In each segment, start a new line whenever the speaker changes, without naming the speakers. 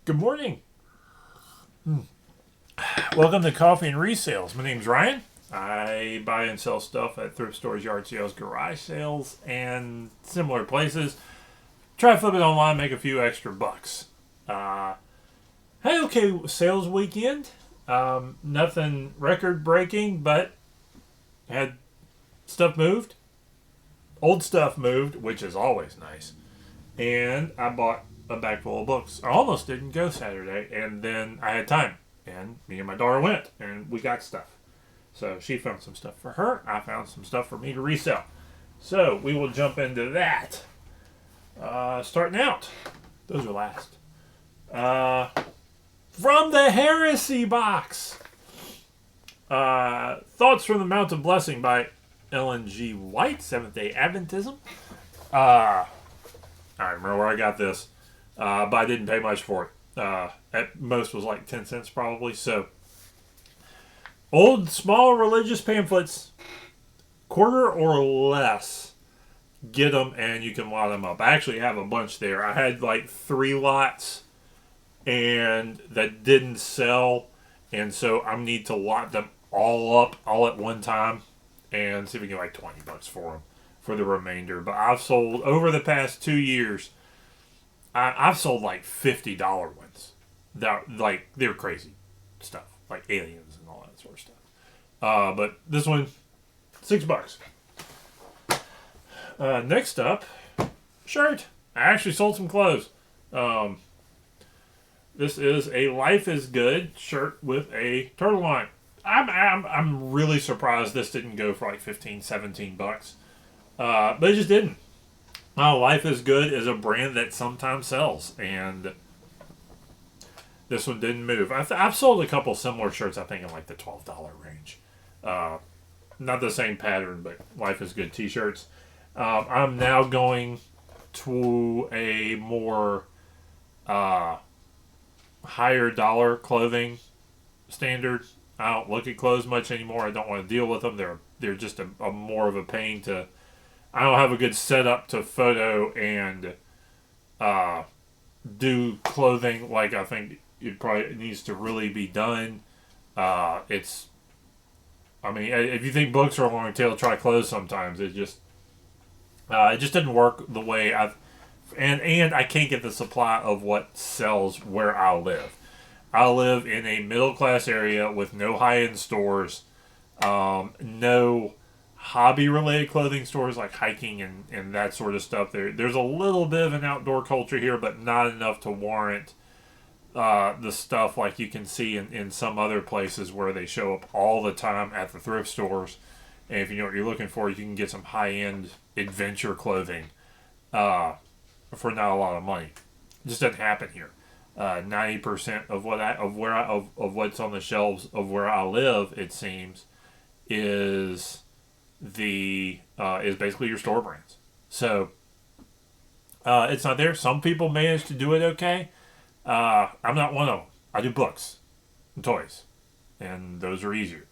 Good morning. Welcome to Coffee and Resales. My name's Ryan. I buy and sell stuff at thrift stores, yard sales, garage sales, and similar places. Try to flip it online, make a few extra bucks. Hey, okay, sales weekend. Nothing record breaking, but had stuff moved. Old stuff moved, which is always nice. And I bought a bag full of books. I almost didn't go Saturday, and then I had time. And me and my daughter went, and we got stuff. So she found some stuff for her. I found some stuff for me to resell. So we will jump into that. Starting out. Those are last. From the Heresy box. Thoughts from the Mount of Blessing by Ellen G. White, Seventh-day Adventism. I remember where I got this, but I didn't pay much for it. At most was like 10 cents probably. So, old small religious pamphlets, quarter or less, get them and you can lot them up. I actually have a bunch there. I had like 3 lots and that didn't sell, and so I need to lot them all up all at one time and see if we can get like $20 for them for the remainder. But I've sold over the past 2 years. I've sold like $50 ones. That like they're crazy stuff, like aliens and all that sort of stuff. But this one, $6. Next up, shirt. I actually sold some clothes. This is a Life is Good shirt with a turtle line. I'm really surprised this didn't go for like $15-17. But it just didn't. Life is Good is a brand that sometimes sells, and this one didn't move. I've sold a couple similar shirts, I think, in like the $12 range. Not the same pattern, but Life is Good t-shirts. I'm now going to a more higher dollar clothing standard. I don't look at clothes much anymore. I don't want to deal with them. They're just a more of a pain to... I don't have a good setup to photo and do clothing like I think it probably needs to really be done. If you think books are a long tail, try clothes sometimes. It just didn't work the way and I can't get the supply of what sells where I live. I live in a middle class area with no high end stores, no hobby related clothing stores like hiking and that sort of stuff. There's a little bit of an outdoor culture here, but not enough to warrant the stuff like you can see in some other places where they show up all the time at the thrift stores. And if you know what you're looking for, you can get some high end adventure clothing for not a lot of money. It just doesn't happen here. 90% of what's on the shelves of where I live, it seems, is basically your store brands. So it's not there. Some people manage to do it okay. I'm not one of them. I do books and toys, and those are easier.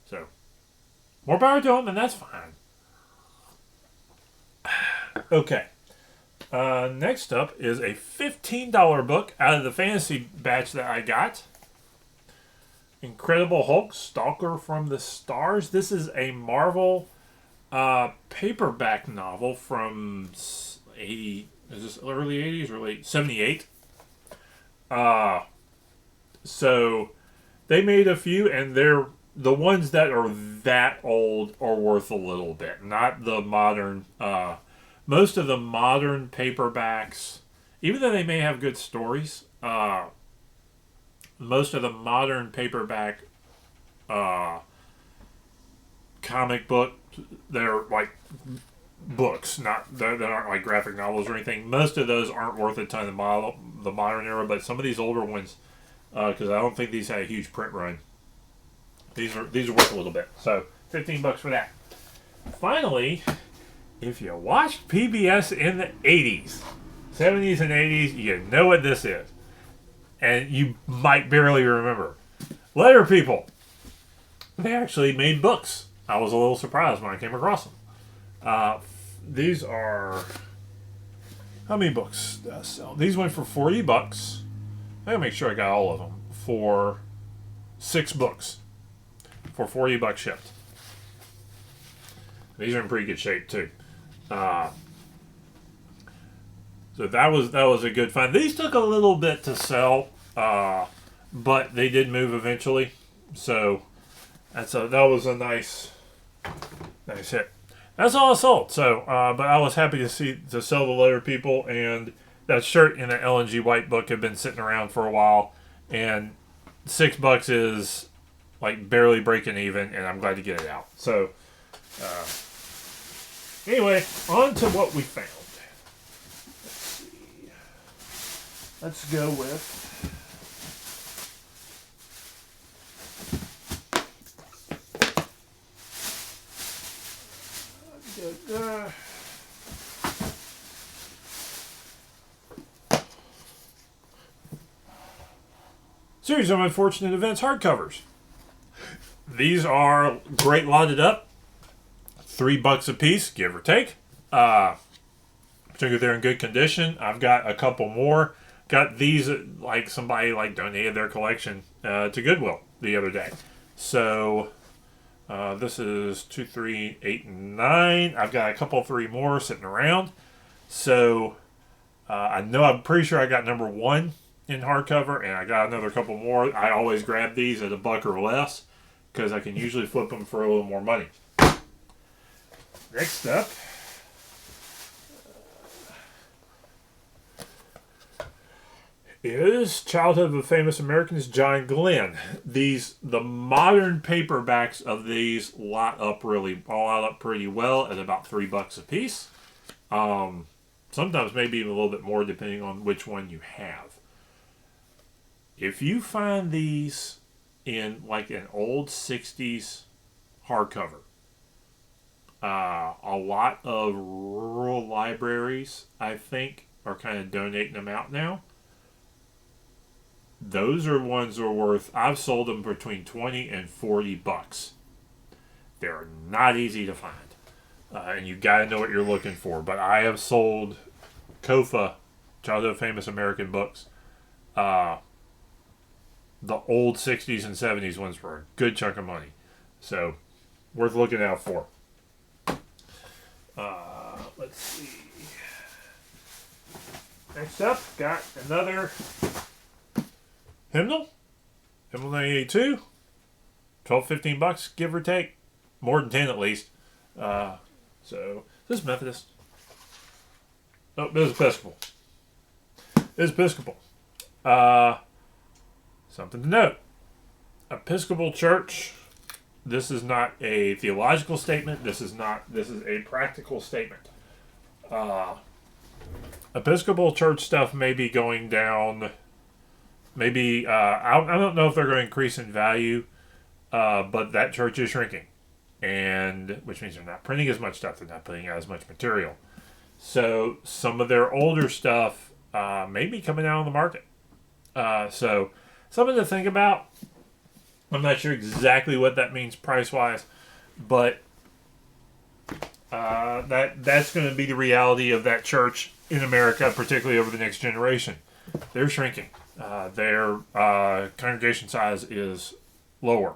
So more power to them, and that's fine. Okay. Next up is a $15 book out of the fantasy batch that I got. Incredible Hulk, Stalker from the Stars. This is a Marvel paperback novel from 80. Is this early 80s or late 78? So they made a few, and they're the ones that are that old are worth a little bit. Not the modern. Most of the modern paperbacks, even though they may have good stories, most of the modern paperback comic book, they're like books, that aren't like graphic novels or anything. Most of those aren't worth a ton in the modern era, but some of these older ones, because I don't think these had a huge print run. These are worth a little bit. So $15 for that. Finally, if you watched PBS in the 80s, 70s and 80s, you know what this is. And you might barely remember. Letter People. They actually made books. I was a little surprised when I came across them. These are... How many books did I sell? These went for $40. I gotta make sure I got all of them for 6 books for $40 shipped. These are in pretty good shape too. So that was a good find. These took a little bit to sell, but they did move eventually. So that was a nice hit. That's all I sold. So, but I was happy to sell the letter people, and that shirt in the LNG white book had been sitting around for a while, and $6 is like barely breaking even, and I'm glad to get it out. So, anyway, on to what we found. Let's go with Series of Unfortunate Events hardcovers. These are great lotted up, $3 a piece, give or take. Particularly they're in good condition. I've got a couple more. Got these like somebody donated their collection to Goodwill the other day. So this is 2, 3, 8, and 9. I've got a couple 3 more sitting around. So I'm pretty sure I got number 1 in hardcover, and I got another couple more. I always grab these at $1 or less because I can usually flip them for a little more money. Next up is Childhood of Famous Americans, John Glenn. The modern paperbacks of these lot up pretty well at about $3 a piece. Sometimes maybe even a little bit more depending on which one you have. If you find these in like an old 60s hardcover, a lot of rural libraries, I think, are kind of donating them out now. Those are ones that are worth, I've sold them between $20 and $40. They're not easy to find. And you got to know what you're looking for. But I have sold COFA, Childhood of Famous American Books, the old 60s and 70s ones for a good chunk of money. So, worth looking out for. Let's see. Next up, got another hymnal. Hymnal 982. $12-15, give or take. More than 10 at least. So, this is Methodist. Oh, this is Episcopal. This is Episcopal. Something to note. Episcopal Church. This is not a theological statement. This is a practical statement. Episcopal Church stuff may be going down. Maybe, I don't know if they're going to increase in value, but that church is shrinking. And which means they're not printing as much stuff. They're not putting out as much material. So some of their older stuff may be coming out on the market. So something to think about. I'm not sure exactly what that means price-wise, but that's going to be the reality of that church in America, particularly over the next generation. They're shrinking. Their congregation size is lower.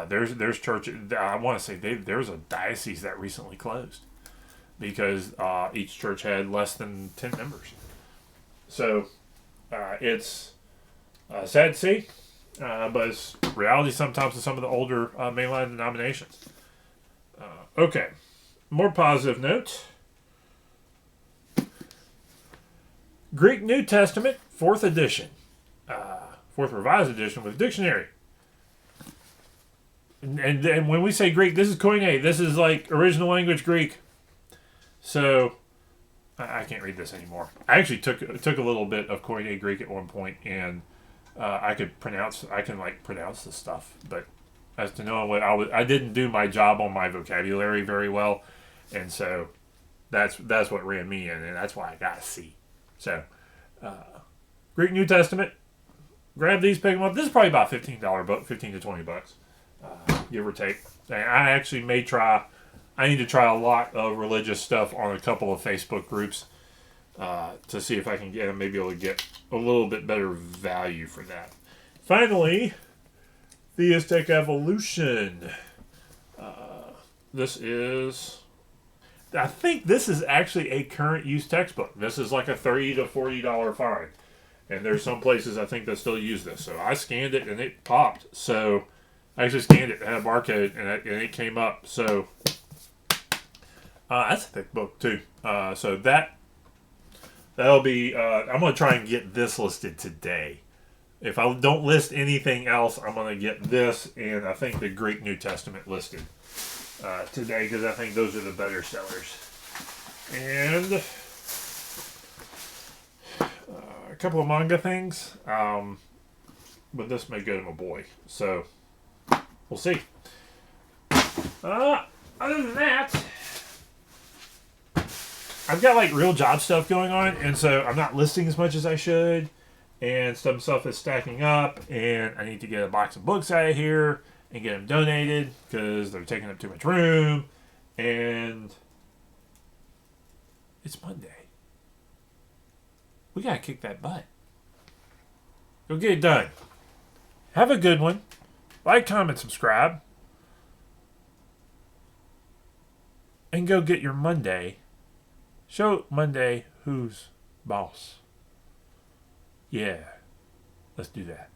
There's church. I want to say there's a diocese that recently closed because each church had less than 10 members. So it's sad to see, but it's reality sometimes in some of the older mainline denominations. Okay, more positive note. Greek New Testament, 4th edition, 4th Revised Edition with dictionary. And when we say Greek, this is Koine. This is like original language Greek. So I can't read this anymore. I actually took a little bit of Koine Greek at one point, and I can pronounce this stuff. But as to knowing what I didn't do my job on my vocabulary very well, and so that's what ran me in, and that's why I got a C. So Greek New Testament. Grab these, pick them up. This is probably about $15 book, $15 to $20. Give or take. And I actually I need to try a lot of religious stuff on a couple of Facebook groups to see if I can get maybe able to get a little bit better value for that. Finally, Theistic Evolution. This is, I think this is actually a current use textbook. This is like a $30 to $40 fine. And there's some places I think that still use this. So I scanned it and it popped. So I actually scanned it and had a barcode and it came up. So that's a thick book too. So that'll be, I'm going to try and get this listed today. If I don't list anything else, I'm going to get this and I think the Greek New Testament listed today because I think those are the better sellers. And a couple of manga things, but this may go to my boy. So we'll see. Other than that, I've got like real job stuff going on, and so I'm not listing as much as I should, and some stuff is stacking up, and I need to get a box of books out of here and get them donated because they're taking up too much room, and it's Monday. We gotta kick that butt. Go get it done. Have a good one. Like, comment, subscribe, and go get your Monday. Show Monday who's boss. Yeah, let's do that.